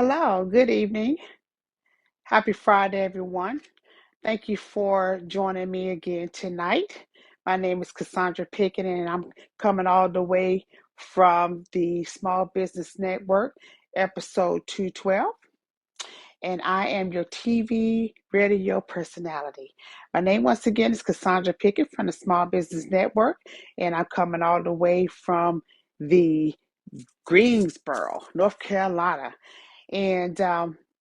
Hello, good evening. Happy Friday, everyone. Thank you for joining me again tonight. My name is Cassandra Pickett, and I'm coming all the way from the Small Business Network, episode 212. And I am your TV radio personality. My name, once again, is Cassandra Pickett from the Small Business Network, and I'm coming all the way from the Greensboro, North Carolina. And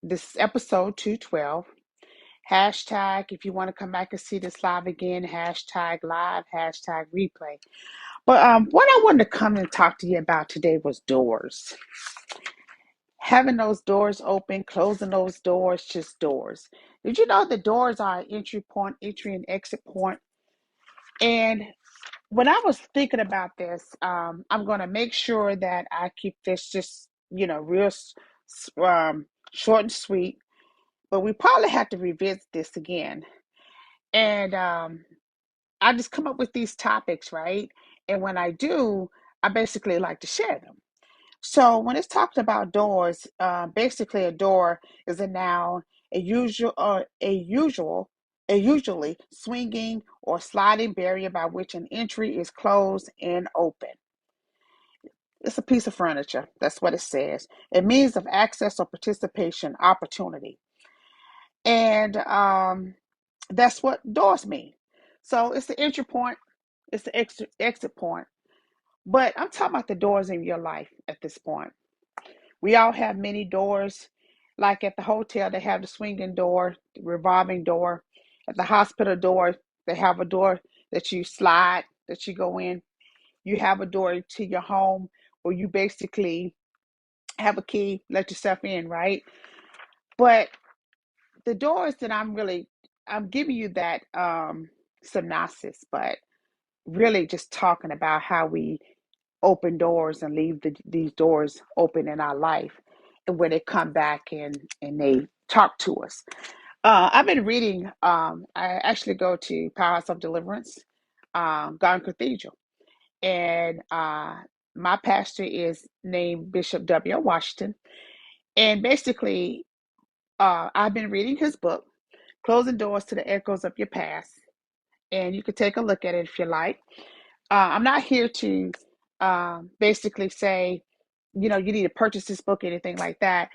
this is episode 212. Hashtag, if you want to come back and see this live again, hashtag live, hashtag replay. But what I wanted to come and talk to you about today was doors. Having those doors open, closing those doors, just doors. Did you know the doors are an entry point, entry and exit point? And when I was thinking about this, I'm going to make sure that I keep this just, real short and sweet. But we probably have to revisit this again. And I just come up with these topics, right? And when I do, I basically like to share them. So when it's talked about doors, basically a door is a noun, a usually swinging or sliding barrier by which an entry is closed and open. It's a piece of furniture. That's what it says. A means of access or participation opportunity. And that's what doors mean. So it's the entry point, it's the exit point. But I'm talking about the doors in your life at this point. We all have many doors. Like at the hotel, they have the swinging door, the revolving door. At the hospital door, they have a door that you slide, that you go in. You have a door to your home where you basically have a key, let yourself in, right? But the doors that I'm giving you that synopsis, but really just talking about how we open doors and leave these doors open in our life, and when they come back and they talk to us. I've been reading. I actually go to Powerhouse of Deliverance, Garden Cathedral, and my pastor is named Bishop W. Washington, and basically, I've been reading his book, Closing Doors to the Echoes of Your Past, and you can take a look at it if you like. I'm not here to basically say, you need to purchase this book, anything like that.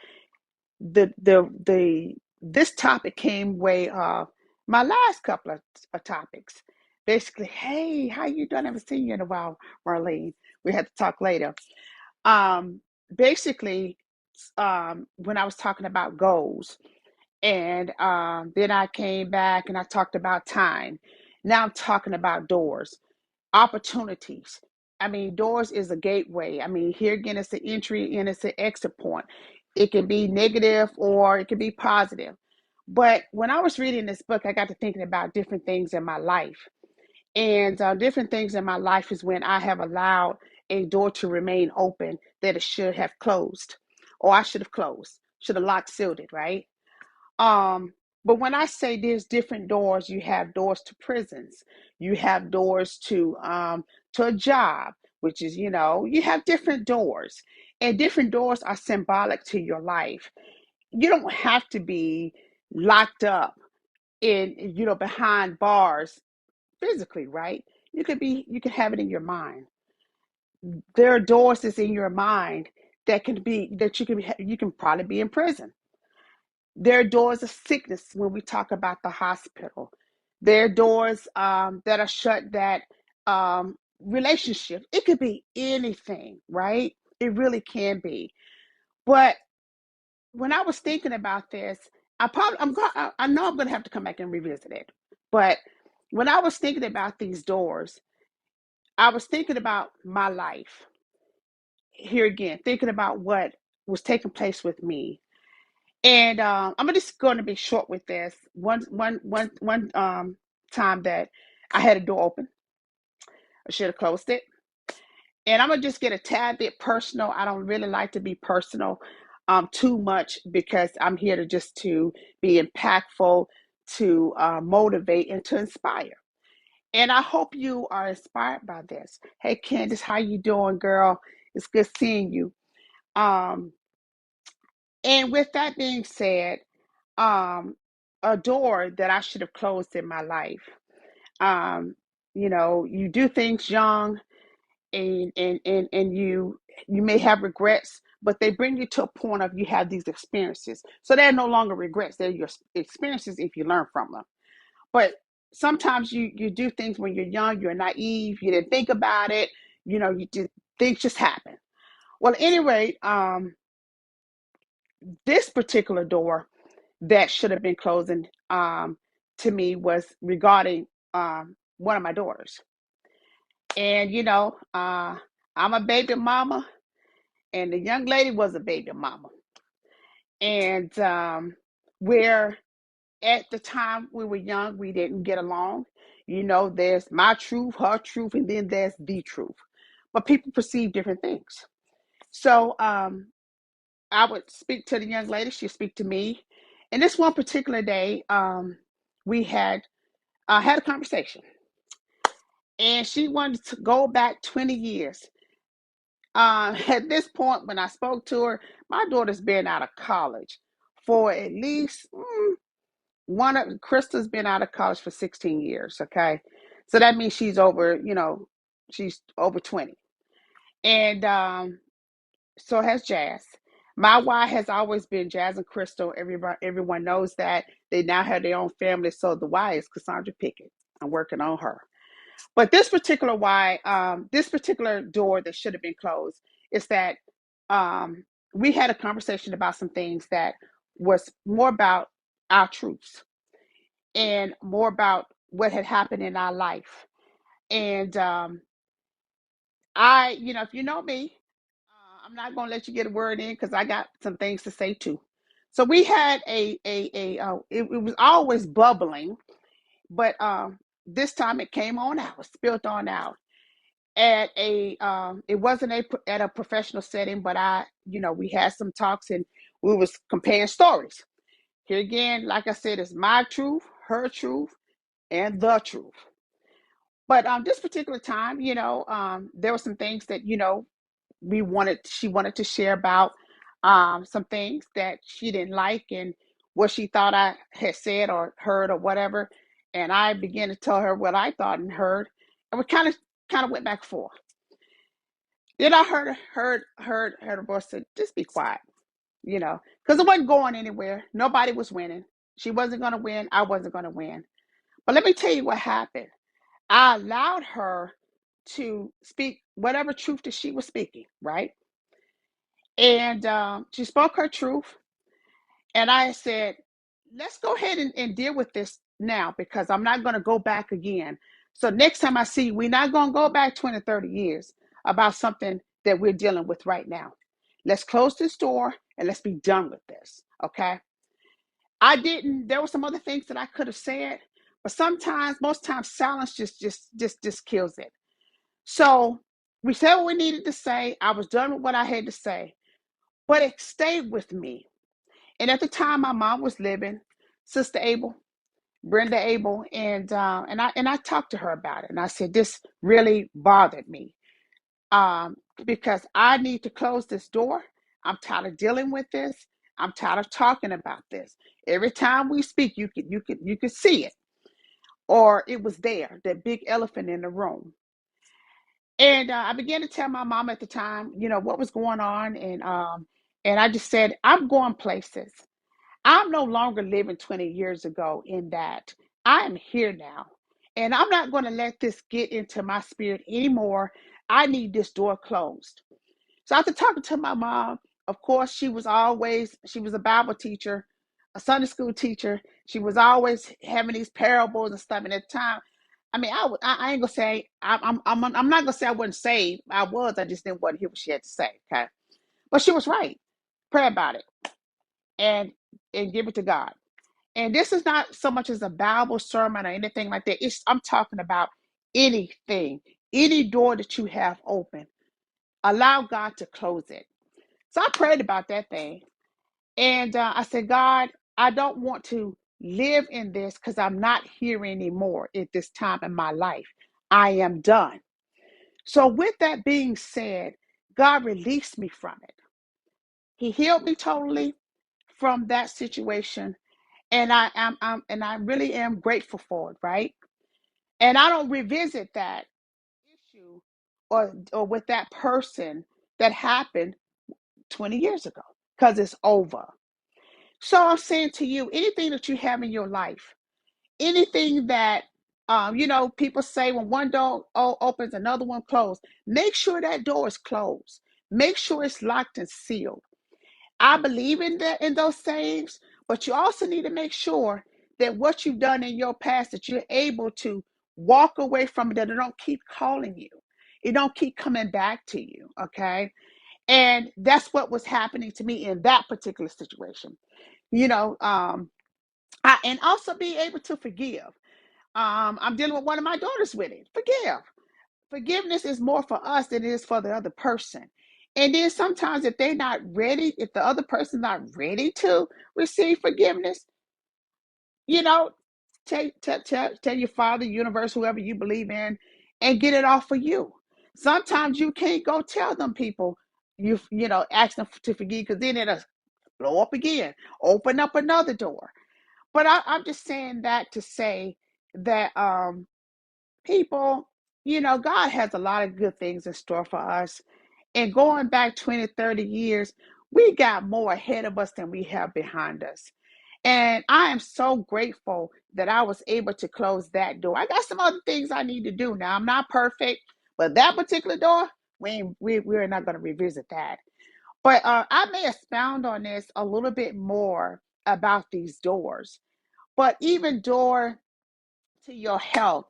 The this topic came way of my last couple of topics. Basically, hey, how you doing? I haven't seen you in a while, Marlene. We had to talk later. Um, basically, when I was talking about goals, and then I came back and I talked about time. Now I'm talking about doors, opportunities. I mean, doors is a gateway. I mean, here again, it's the entry and it's the exit point. It can be negative or it can be positive. But when I was reading this book, I got to thinking about different things in my life. And different things in my life is when I have allowed a door to remain open that it should have closed, or I should have closed, should have locked, sealed it, right? Um, but when I say there's different doors, you have doors to prisons, you have doors to a job, which is, you have different doors, and different doors are symbolic to your life. You don't have to be locked up in, behind bars physically, right? You can have it in your mind. There are doors that's in your mind that you can probably be in prison. There are doors of sickness when we talk about the hospital. There are doors that are shut that relationship. It could be anything, right? It really can be. But when I was thinking about this, I know I'm going to have to come back and revisit it. But when I was thinking about these doors, I was thinking about my life here again, thinking about what was taking place with me. And I'm just going to be short with this. One time that I had a door open, I should have closed it. And I'm gonna just get a tad bit personal. I don't really like to be personal too much because I'm here to be impactful, to motivate, and to inspire. And I hope you are inspired by this. Hey, Candace, how you doing, girl? It's good seeing you. Um, And with that being said, um, a door that I should have closed in my life. Um, you do things young, and you may have regrets, but they bring you to a point of you have these experiences. So they're no longer regrets; they're your experiences if you learn from them. But sometimes you do things when you're young, you're naive, you didn't think about it. You just things just happen. Well, anyway, this particular door that should have been closing to me was regarding one of my daughters. And I'm a baby mama, and the young lady was a baby mama. And where at the time we were young, we didn't get along. There's my truth, her truth, and then there's the truth. But people perceive different things. So I would speak to the young lady, she'd speak to me. And this one particular day, we had a conversation, and she wanted to go back 20 years. At this point, when I spoke to her, my daughter's been out of college for at least one of Krista's been out of college for 16 years. Okay, so that means she's over 20, and so has Jazz. My why has always been Jazz and Crystal. Everyone knows that they now have their own family. So the why is Cassandra Pickett. I'm working on her. But this particular why, this particular door that should have been closed, is that um, we had a conversation about some things that was more about our truths and more about what had happened in our life. And if you know me, I'm not going to let you get a word in because I got some things to say too. So we had it was always bubbling, but this time it came on out, it spilled on out at it wasn't at a professional setting, but we had some talks and we was comparing stories. Here again, like I said, it's my truth, her truth, and the truth. But this particular time, there were some things that she wanted to share about some things that she didn't like and what she thought I had said or heard or whatever. And I began to tell her what I thought and heard, and we kind of went back and forth. Then I heard her voice say, "Just be quiet," because it wasn't going anywhere. Nobody was winning. She wasn't going to win. I wasn't going to win. But let me tell you what happened. I allowed her to speak whatever truth that she was speaking, right? And she spoke her truth. And I said, let's go ahead and deal with this now because I'm not going to go back again. So next time I see you, we're not going to go back 20, 30 years about something that we're dealing with right now. Let's close this door and let's be done with this. Okay. There were some other things that I could have said, but most times silence just kills it. So we said what we needed to say. I was done with what I had to say, but it stayed with me. And at the time, my mom was living, Sister Abel, Brenda Abel, and I talked to her about it. And I said, this really bothered me because I need to close this door. I'm tired of dealing with this. I'm tired of talking about this. Every time we speak, you could see it, or it was there, that big elephant in the room. And I began to tell my mom at the time, what was going on, and I just said, I'm going places. I'm no longer living 20 years ago in that. I am here now. And I'm not going to let this get into my spirit anymore. I need this door closed. So after talking to my mom, of course, she was a Bible teacher, a Sunday school teacher. She was always having these parables and stuff. And at the time, I mean, I ain't gonna say I'm not gonna say I wasn't saved. I was. I just didn't want to hear what she had to say. Okay, but she was right. Pray about it and give it to God. And this is not so much as a Bible sermon or anything like that. I'm talking about anything, any door that you have open. Allow God to close it. So I prayed about that thing. And I said, God, I don't want to live in this because I'm not here anymore at this time in my life. I am done. So with that being said, God released me from it. He healed me totally. from that situation, and I really am grateful for it, right? And I don't revisit that issue or with that person that happened 20 years ago because it's over. So I'm saying to you, anything that you have in your life, anything that people say when one door opens, another one closed. Make sure that door is closed. Make sure it's locked and sealed. I believe in that, in those sayings, but you also need to make sure that what you've done in your past, that you're able to walk away from it, that it don't keep calling you. It don't keep coming back to you. Okay. And that's what was happening to me in that particular situation. You know, and also be able to forgive. I'm dealing with one of my daughters with it. Forgiveness is more for us than it is for the other person. And then sometimes if they're not ready, if the other person's not ready to receive forgiveness, you know, tell your father, universe, whoever you believe in, and get it off for you. Sometimes you can't go tell them people ask them to forgive, because then it'll blow up again, open up another door. But I'm just saying that to say that people, God has a lot of good things in store for us. And going back 20, 30 years, we got more ahead of us than we have behind us. And I am so grateful that I was able to close that door. I got some other things I need to do now. I'm not perfect, but that particular door, we're not going to revisit that. But I may expound on this a little bit more about these doors. But even door to your health,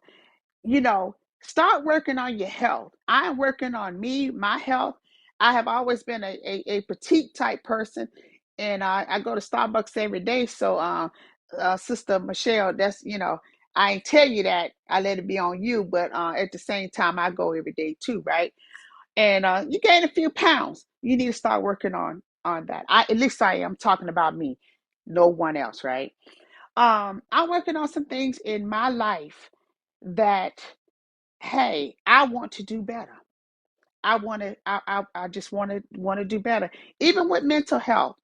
start working on your health. I'm working on me, my health. I have always been a petite type person, and I go to Starbucks every day. So, Sister Michelle, I ain't tell you that. I let it be on you, but at the same time, I go every day too, right? And you gain a few pounds. You need to start working on that. At least I am talking about me, no one else, right? I'm working on some things in my life that, hey, I want to do better. I just want to do better. Even with mental health.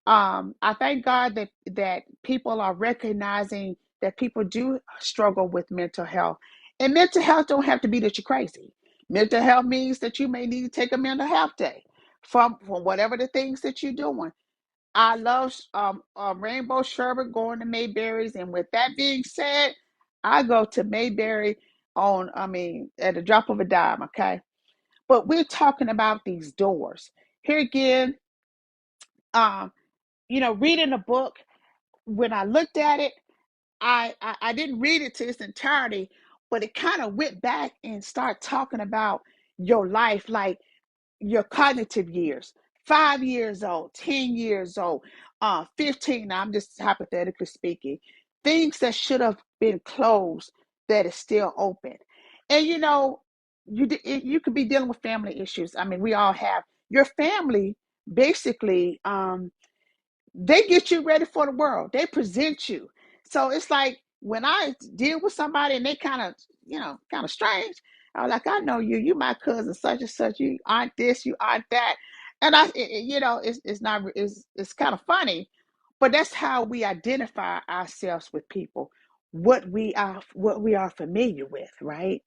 I thank God that people are recognizing that people do struggle with mental health. And mental health don't have to be that you're crazy. Mental health means that you may need to take a mental health day from whatever the things that you're doing. I love rainbow sherbet, going to Mayberry's, and with that being said, I go to Mayberry at a drop of a dime. Okay, but we're talking about these doors here again. Um, reading a book, when I looked at it, I didn't read it to its entirety, but it kind of went back and started talking about your life, like your cognitive years, 5 years old, 10 years old, 15. I'm just hypothetically speaking, things that should have been closed that is still open. And you could be dealing with family issues. I mean, we all have. Your family basically, they get you ready for the world. They present you. So it's like when I deal with somebody and they kind of strange, I was like, I know you. You my cousin, such and such. You aren't this. You aren't that. And it's not. It's kind of funny, but that's how we identify ourselves with people. What we are familiar with, right?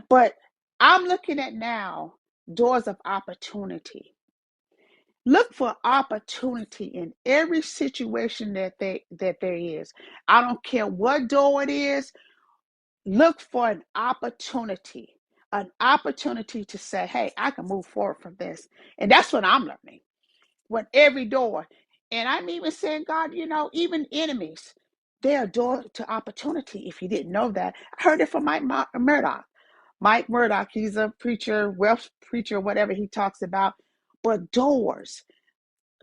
But I'm looking at now doors of opportunity. Look for opportunity in every situation that there is. I don't care what door it is. Look for an opportunity to say, hey, I can move forward from this. And that's what I'm learning. When every door, and I'm even saying, God, even enemies, they're a door to opportunity. If you didn't know that, I heard it from Mike Murdoch. Mike Murdoch, he's a preacher, wealth preacher, whatever he talks about. But doors,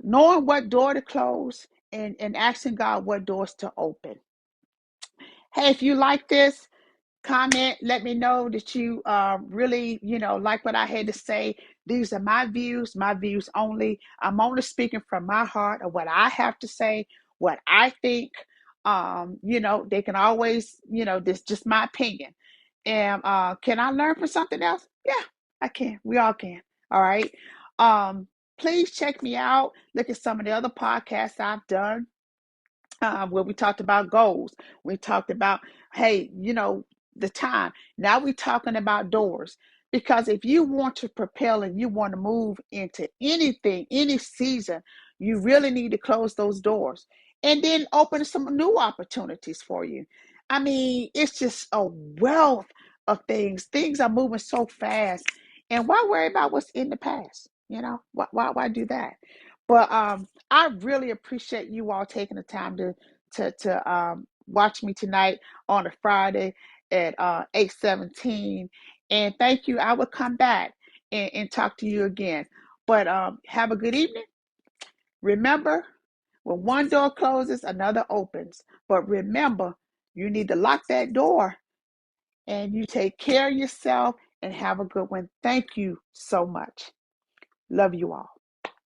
knowing what door to close, and asking God what doors to open. Hey, if you like this, comment, let me know that you really, like what I had to say. These are my views only. I'm only speaking from my heart of what I have to say, what I think. They can always, this just my opinion. And can I learn from something else? Yeah, I can. We all can. All right. please check me out. Look at some of the other podcasts I've done, where we talked about goals. We talked about, hey, the time. Now we're talking about doors. Because if you want to propel and you want to move into anything, any season, you really need to close those doors and then open some new opportunities for you. I mean, it's just a wealth of things. Things are moving so fast. And why worry about what's in the past? Why do that? But I really appreciate you all taking the time to watch me tonight on a Friday at 8:17. And thank you. I will come back and talk to you again. But have a good evening. Remember, when one door closes, another opens. But remember, you need to lock that door, and you take care of yourself and have a good one. Thank you so much. Love you all.